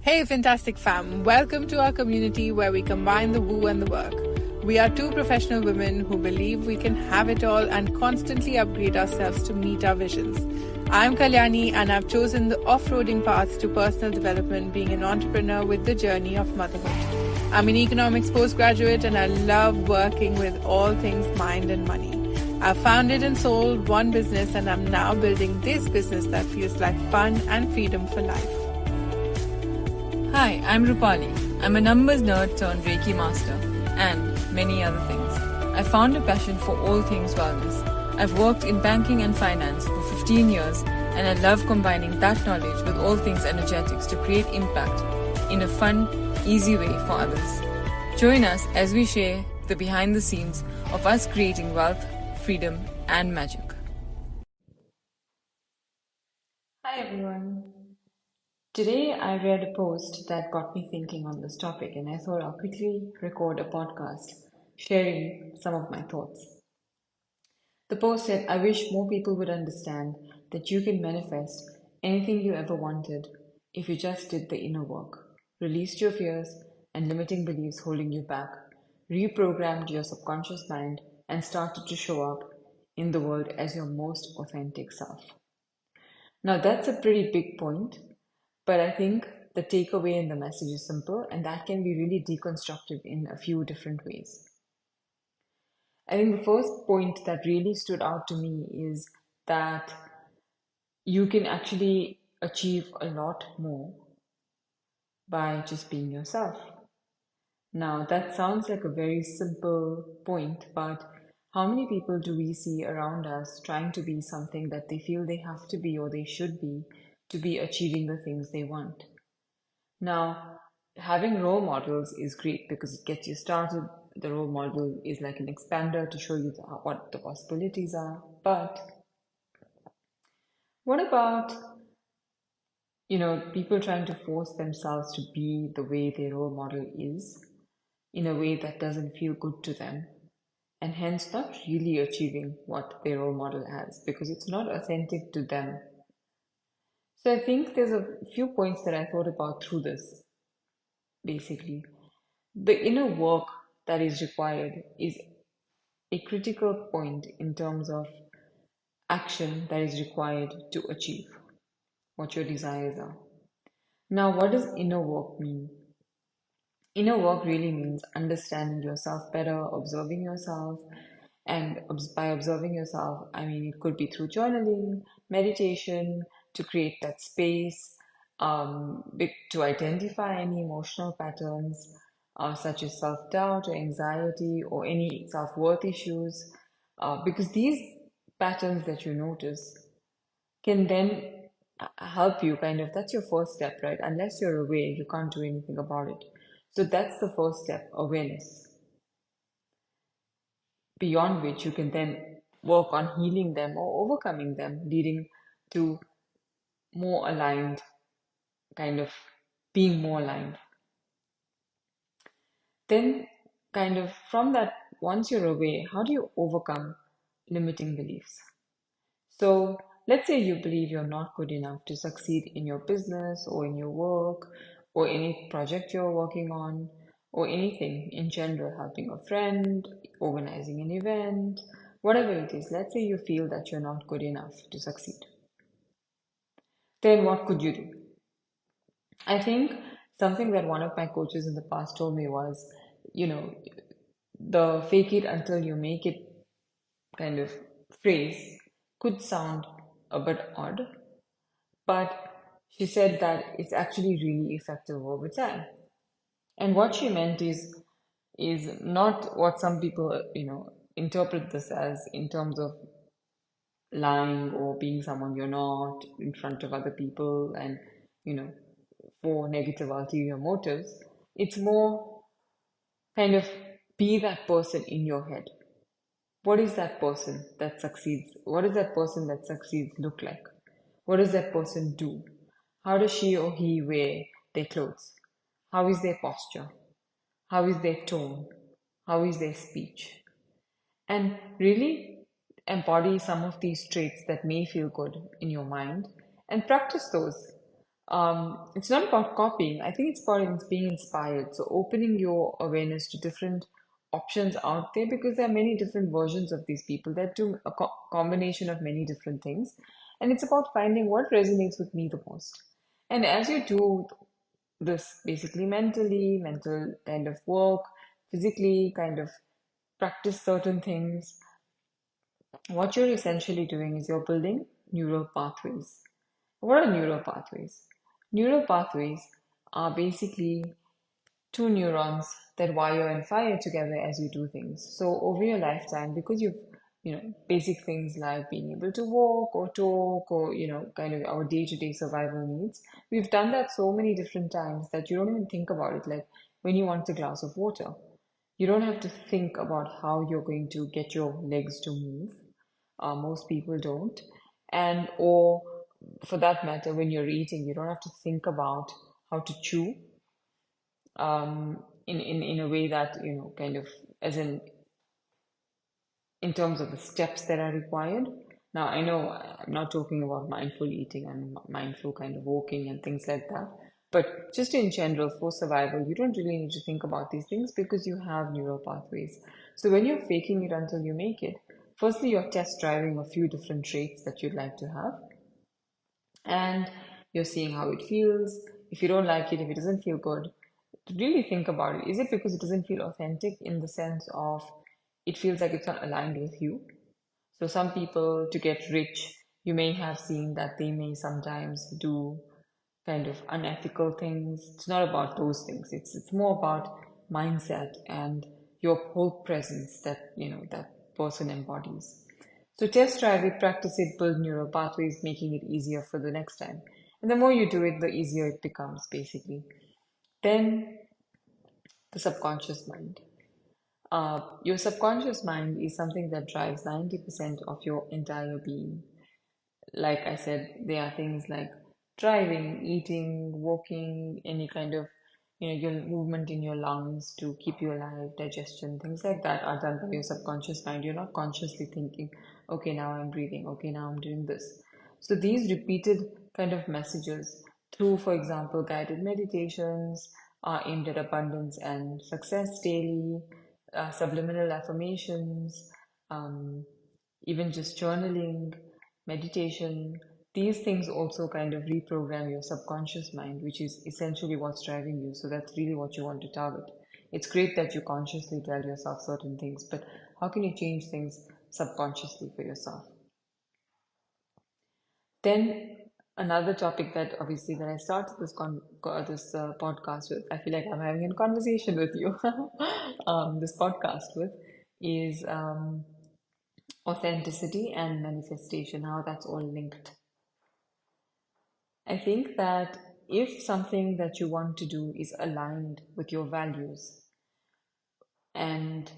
Hey, fantastic fam. Welcome to our community where we combine the woo and the work. We are two professional women who believe we can have it all and constantly upgrade ourselves to meet our visions. I'm Kalyani and I've chosen the off-roading path to personal development, being an entrepreneur with the journey of motherhood. I'm an economics postgraduate and I love working with all things mind and money. I've founded and sold one business and I'm now building this business that feels like fun and freedom for life. Hi, I'm Rupali. I'm a numbers nerd turned Reiki master and many other things. I found a passion for all things wellness. I've worked in banking and finance for 15 years and I love combining that knowledge with all things energetics to create impact in a fun, easy way for others. Join us as we share the behind the scenes of us creating wealth, freedom, and magic. Hi everyone. Today I read a post that got me thinking on this topic and I thought I'll quickly record a podcast sharing some of my thoughts. The post said, I wish more people would understand that you can manifest anything you ever wanted if you just did the inner work, released your fears and limiting beliefs holding you back, reprogrammed your subconscious mind and started to show up in the world as your most authentic self. Now that's a pretty big point. But I think the takeaway in the message is simple, and that can be really deconstructed in a few different ways. I think the first point that really stood out to me is that you can actually achieve a lot more by just being yourself. Now, that sounds like a very simple point, but how many people do we see around us trying to be something that they feel they have to be or they should be to be achieving the things they want? Now, having role models is great because it gets you started. The role model is like an expander to show you what the possibilities are. But what about, people trying to force themselves to be the way their role model is in a way that doesn't feel good to them and hence not really achieving what their role model has because it's not authentic to them. So I think there's a few points that I thought about through this. Basically, the inner work that is required is a critical point in terms of action that is required to achieve what your desires are. Now, what does inner work mean? Inner work really means understanding yourself better, observing yourself, and by observing yourself, I mean it could be through journaling, meditation, to create that space, to identify any emotional patterns, such as self-doubt or anxiety or any self-worth issues, because these patterns that you notice can then help you that's your first step, right? Unless you're aware, you can't do anything about it. So that's the first step, awareness, beyond which you can then work on healing them or overcoming them, leading to more aligned, being more aligned. Then, from that, once you're aware, how do you overcome limiting beliefs? So, let's say you believe you're not good enough to succeed in your business or in your work or any project you're working on or anything in general, helping a friend, organizing an event, whatever it is. Let's say you feel that you're not good enough to succeed. Then what could you do? I think something that one of my coaches in the past told me was, you know, the fake it until you make it kind of phrase could sound a bit odd, but she said that it's actually really effective over time. And what she meant is not what some people, interpret this as in terms of lying or being someone you're not in front of other people and, you know, for negative ulterior motives. It's more kind of be that person in your head. What is that person that succeeds? What does that person that succeeds look like? What does that person do? How does she or he wear their clothes? How is their posture? How is their tone? How is their speech? And really embody some of these traits that may feel good in your mind and practice those. It's not about copying. I think it's about being inspired. So opening your awareness to different options out there, because there are many different versions of these people. They're a combination of many different things. And it's about finding what resonates with me the most. And as you do this basically mentally, mental kind of work, physically kind of practice certain things, what you're essentially doing is you're building neural pathways. What are neural pathways? Neural pathways are basically two neurons that wire and fire together as you do things. So over your lifetime, because basic things like being able to walk or talk or, kind of our day-to-day survival needs, we've done that so many different times that you don't even think about it. Like when you want a glass of water, you don't have to think about how you're going to get your legs to move. Most people don't. And, or for that matter, when you're eating, you don't have to think about how to chew in a way that, kind of as in terms of the steps that are required. Now, I know I'm not talking about mindful eating and mindful kind of walking and things like that, but just in general, for survival, you don't really need to think about these things because you have neural pathways. So when you're faking it until you make it, firstly, you're test driving a few different traits that you'd like to have, and you're seeing how it feels. If you don't like it, if it doesn't feel good, really think about it. Is it because it doesn't feel authentic in the sense of it feels like it's not aligned with you? So some people, to get rich, you may have seen that they may sometimes do kind of unethical things. It's not about those things. It's more about mindset and your whole presence that that person embodies. So test drive it, practice it, build neural pathways, making it easier for the next time. And the more you do it, the easier it becomes, basically. Then the subconscious mind. Your subconscious mind is something that drives 90% of your entire being. Like I said, there are things like driving, eating, walking, any kind of, your movement in your lungs to keep you alive, digestion, things like that are done by your subconscious mind. You're not consciously thinking, okay, now I'm breathing, okay, now I'm doing this. So these repeated kind of messages through, for example, guided meditations are aimed at abundance and success daily, subliminal affirmations, um, even just journaling, meditation, these things also kind of reprogram your subconscious mind, which is essentially what's driving you. So that's really what you want to target. It's great that you consciously tell yourself certain things, but how can you change things subconsciously for yourself? Then another topic that obviously when I started this podcast with, I feel like I'm having a conversation with you. This podcast with is authenticity and manifestation, how that's all linked. I think that if something that you want to do is aligned with your values and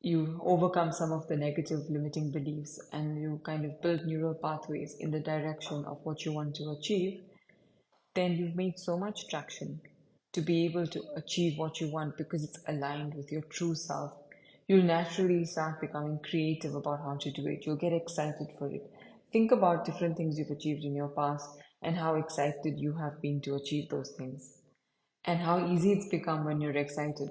you overcome some of the negative limiting beliefs and you kind of build neural pathways in the direction of what you want to achieve, then you've made so much traction to be able to achieve what you want because it's aligned with your true self. You'll naturally start becoming creative about how to do it. You'll get excited for it. Think about different things you've achieved in your past and how excited you have been to achieve those things and how easy it's become when you're excited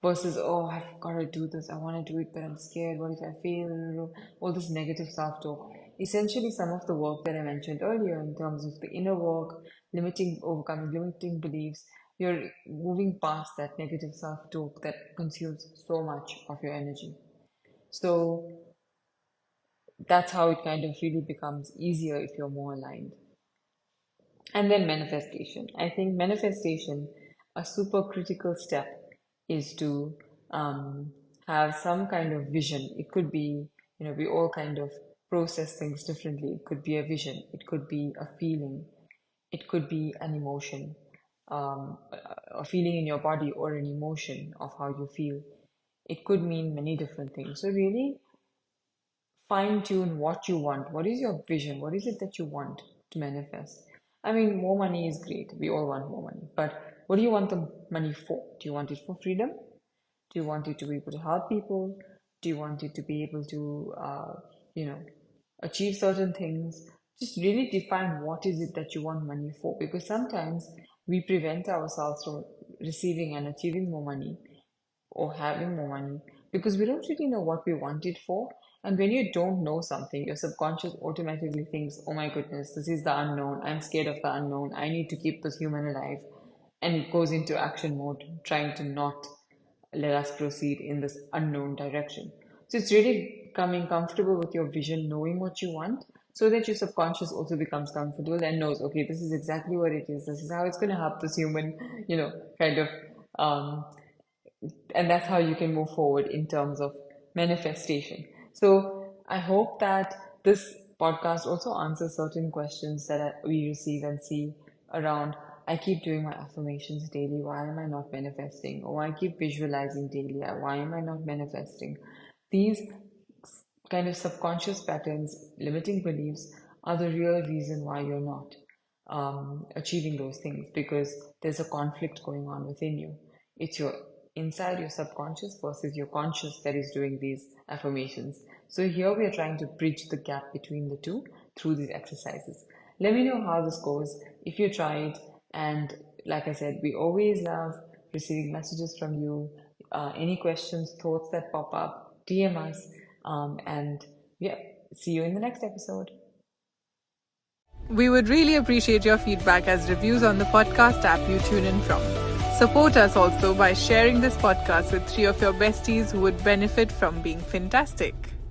versus, oh, I've got to do this, I want to do it, but I'm scared, what if I fail? All this negative self-talk. Essentially, some of the work that I mentioned earlier in terms of the inner work, overcoming limiting beliefs, you're moving past that negative self-talk that consumes so much of your energy. So that's how it kind of really becomes easier if you're more aligned. And then manifestation. I think manifestation, a super critical step is to um, have some kind of vision. It could be, we all kind of process things differently. It could be a vision, it could be a feeling, it could be an emotion, a feeling in your body or an emotion of how you feel. It could mean many different things. So, really fine tune what you want. What is your vision? What is it that you want to manifest? I mean, more money is great. We all want more money. But what do you want the money for? Do you want it for freedom? Do you want it to be able to help people? Do you want it to be able to, you know, achieve certain things? just really define what is it that you want money for, because sometimes we prevent ourselves from receiving and achieving more money or having more money because we don't really know what we want it for. And when you don't know something, your subconscious automatically thinks, oh my goodness, this is the unknown. I'm scared of the unknown. I need to keep this human alive. And it goes into action mode, trying to not let us proceed in this unknown direction. So it's really becoming comfortable with your vision, knowing what you want, so that your subconscious also becomes comfortable and knows, okay, this is exactly what it is. This is how it's going to help this human, kind of, um, and that's how you can move forward in terms of manifestation. So I hope that this podcast also answers certain questions that we receive and see around. I keep doing my affirmations daily. Why am I not manifesting? Or I keep visualizing daily. Why am I not manifesting? These kind of subconscious patterns, limiting beliefs, are the real reason why you're not achieving those things, because there's a conflict going on within you. It's your inside your subconscious versus your conscious that is doing these affirmations. So here we are trying to bridge the gap between the two through these exercises. Let me know how this goes if you try it. And like I said, we always love receiving messages from you. Any questions, thoughts that pop up, DM us. And yeah, see you in the next episode. We would really appreciate your feedback as reviews on the podcast app you tune in from. Support us also by sharing this podcast with 3 of your besties who would benefit from being fantastic.